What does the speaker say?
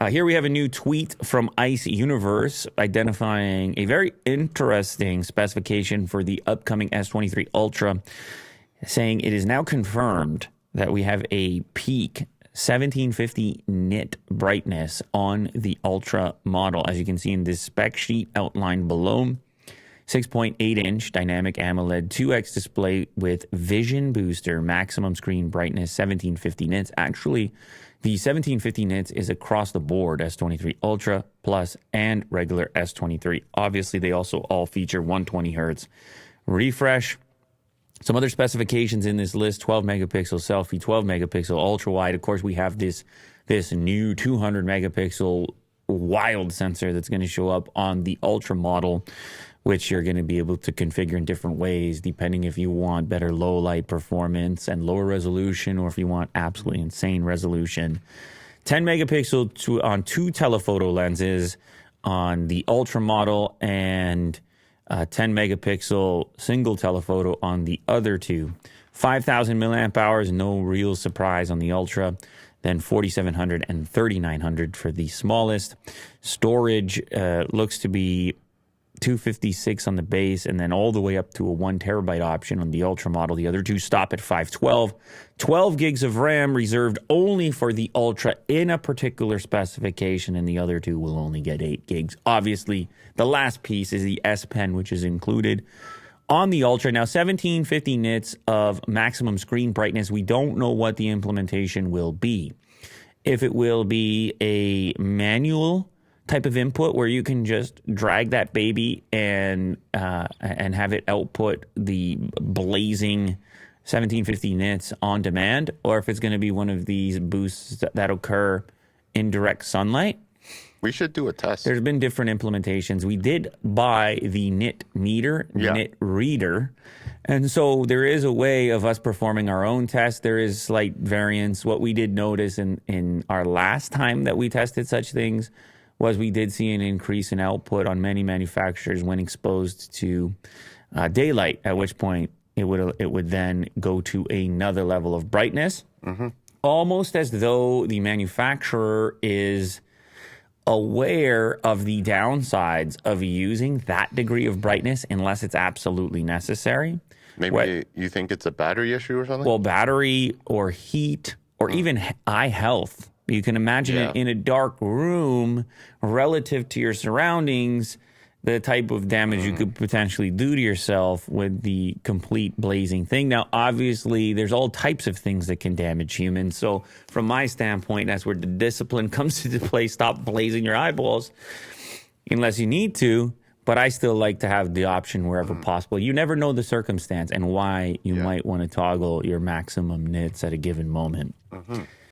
Here we have a new tweet from Ice Universe identifying a very interesting specification for the upcoming S23 Ultra, saying it is now confirmed that we have a peak 1750 nit brightness on the Ultra model. As you can see in this spec sheet outlined below, 6.8-inch dynamic AMOLED 2X display with vision booster, maximum screen brightness 1750 nits. Actually, the 1750 nits is across the board, S23 Ultra, Plus, and regular S23. Obviously, they also all feature 120 hertz refresh. Some other specifications in this list: 12 megapixel selfie, 12 megapixel ultra wide. Of course, we have this new 200 megapixel wild sensor that's going to show up on the Ultra model, which you're going to be able to configure in different ways, depending if you want better low light performance and lower resolution, or if you want absolutely insane resolution. 10 megapixel on 2 telephoto lenses on the Ultra model, and 10 megapixel single telephoto on the other 2. 5,000 milliamp hours, no real surprise on the Ultra. Then 4,700 and 3,900 for the smallest. Storage looks to be 256 on the base, and then all the way up to a 1 terabyte option on the Ultra model. The other 2 stop at 512. 12 gigs of RAM reserved only for the Ultra in a particular specification, and the other 2 will only get 8 gigs. Obviously, the last piece is the S Pen, which is included on the Ultra. Now, 1750 nits of maximum screen brightness. We don't know what the implementation will be. If it will be a manual type of input where you can just drag that baby and have it output the blazing 1750 nits on demand, or if it's going to be one of these boosts that occur in direct sunlight. We should do a test. There's been different implementations. We did buy the nit meter, nit reader, and so there is a way of us performing our own test. There is slight variance. What we did notice in our last time that we tested such things was we did see an increase in output on many manufacturers when exposed to daylight, at which point it would then go to another level of brightness, almost as though the manufacturer is aware of the downsides of using that degree of brightness unless it's absolutely necessary. Maybe you think it's a battery issue or something? Well, battery or heat or even eye health. You can imagine it in a dark room relative to your surroundings, the type of damage you could potentially do to yourself with the complete blazing thing. Now, obviously, there's all types of things that can damage humans. So from my standpoint, that's where the discipline comes into play. Stop blazing your eyeballs unless you need to. But I still like to have the option wherever possible. You never know the circumstance and why you might want to toggle your maximum nits at a given moment.